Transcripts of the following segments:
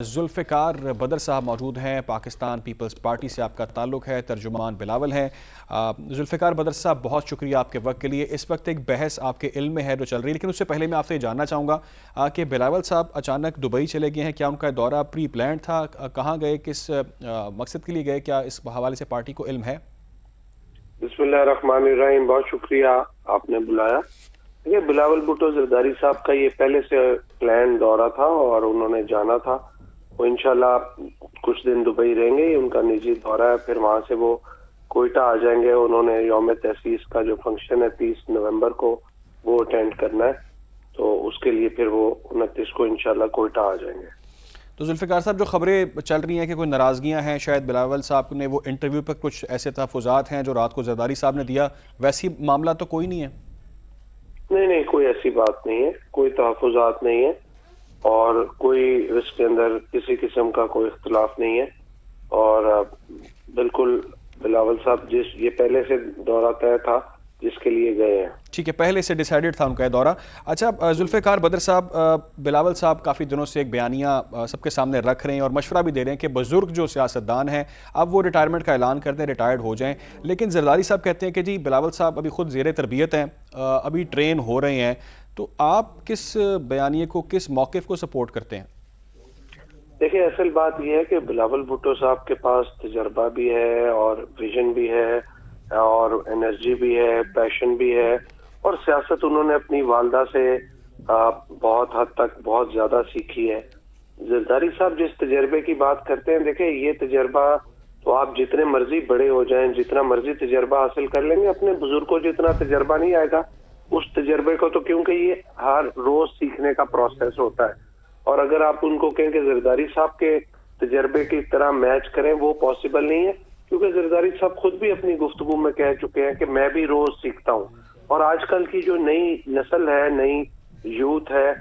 ذوالفقار بدر صاحب موجود ہیں، پاکستان پیپلز پارٹی سے آپ کا تعلق ہے، ترجمان بلاول ہیں۔ ذوالفقار بدر صاحب، بہت شکریہ آپ کے وقت کے لیے۔ اس وقت ایک بحث آپ کے علم میں ہے جو چل رہی ہے، لیکن اس سے پہلے میں آپ سے یہ جاننا چاہوں گا کہ بلاول صاحب اچانک دبئی چلے گئے ہیں، کیا ان کا دورہ پری پلانڈ تھا؟ کہاں گئے، کس مقصد کے لیے گئے، کیا اس حوالے سے پارٹی کو علم ہے؟ بسم اللہ الرحمن الرحیم، بہت شکریہ آپ نے بلایا۔ دیکھیے، بلاول بھٹو زرداری صاحب کا یہ پہلے سے پلان دورہ تھا اور انہوں نے جانا تھا۔ وہ انشاءاللہ کچھ دن دبئی رہیں گے، ان کا نجی دورہ ہے، پھر وہاں سے وہ کوئٹہ آ جائیں گے۔ انہوں نے یوم تاسیس کا جو فنکشن ہے 30 نومبر کو وہ اٹینڈ کرنا ہے، تو اس کے لیے پھر وہ 29 کو انشاءاللہ کوئٹہ آ جائیں گے۔ تو ذوالفقار صاحب، جو خبریں چل رہی ہیں کہ کوئی ناراضگیاں ہیں، شاید بلاول صاحب نے وہ انٹرویو پر کچھ ایسے تحفظات ہیں جو رات کو زرداری صاحب نے دیا، ویسی معاملہ تو کوئی نہیں ہے؟ نہیں، کوئی ایسی بات نہیں ہے، کوئی تحفظات نہیں ہے اور کوئی اس کے اندر کسی قسم کا کوئی اختلاف نہیں ہے، اور بالکل بلاول صاحب یہ پہلے سے دورہ طے تھا جس کے لیے گئے ہیں۔ ٹھیک ہے، پہلے سے ڈیسائیڈڈ تھا ان کا یہ دورہ۔ اچھا ذوالفقار بدر صاحب، بلاول صاحب کافی دنوں سے ایک بیانیہ سب کے سامنے رکھ رہے ہیں اور مشورہ بھی دے رہے ہیں کہ بزرگ جو سیاستدان ہیں اب وہ ریٹائرمنٹ کا اعلان کر دیں، ریٹائرڈ ہو جائیں، لیکن زرداری صاحب کہتے ہیں کہ جی بلاول صاحب ابھی خود زیر تربیت ہیں، ابھی ٹرین ہو رہے ہیں۔ تو آپ کس بیانیے کو، کس موقف کو سپورٹ کرتے ہیں؟ دیکھیں، اصل بات یہ ہے کہ بلاول بھٹو صاحب کے پاس تجربہ بھی ہے اور ویژن بھی ہے اور انرجی بھی ہے، پیشن بھی ہے، اور سیاست انہوں نے اپنی والدہ سے بہت حد تک بہت زیادہ سیکھی ہے۔ زرداری صاحب جس تجربے کی بات کرتے ہیں، دیکھیں یہ تجربہ تو آپ جتنے مرضی بڑے ہو جائیں، جتنا مرضی تجربہ حاصل کر لیں گے، اپنے بزرگوں جتنا تجربہ نہیں آئے گا اس تجربے کو، تو کیونکہ یہ ہر روز سیکھنے کا پروسیس ہوتا ہے۔ اور اگر آپ ان کو کہیں کہ زرداری صاحب کے تجربے کی طرح میچ کریں، وہ پاسبل نہیں ہے، کیونکہ زرداری صاحب خود بھی اپنی گفتگو میں کہہ چکے ہیں کہ میں بھی روز سیکھتا ہوں۔ اور آج کل کی جو نئی نسل ہے، نئی یوتھ ہے،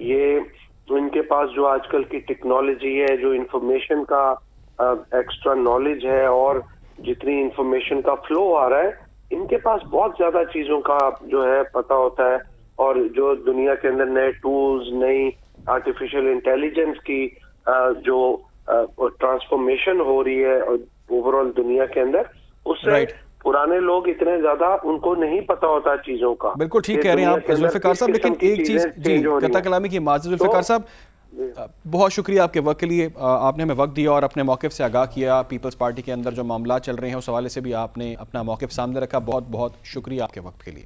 یہ ان کے پاس جو آج کل کی ٹیکنالوجی ہے، جو انفارمیشن کا ایکسٹرا نالج ہے اور جتنی انفارمیشن کا فلو آ رہا ہے، ان کے پاس بہت زیادہ چیزوں کا جو ہے پتہ ہوتا ہے، اور جو دنیا کے اندر نئے ٹولز، نئی آرٹیفیشل انٹیلیجنس کی جو ٹرانسفارمیشن ہو رہی ہے اوور آل دنیا کے اندر، اس سے پرانے لوگ اتنے زیادہ ان کو نہیں پتا ہوتا چیزوں کا۔ بالکل ٹھیک کہہ رہے ہیں آپ ذوالفقار صاحب، لیکن ایک چیز جی قطع کلامی کی معذرت ذوالفقار صاحب، بہت شکریہ آپ کے وقت کے لیے، آپ نے ہمیں وقت دیا اور اپنے موقف سے آگاہ کیا۔ پیپلز پارٹی کے اندر جو معاملات چل رہے ہیں اس حوالے سے بھی آپ نے اپنا موقف سامنے رکھا، بہت بہت شکریہ آپ کے وقت کے لیے۔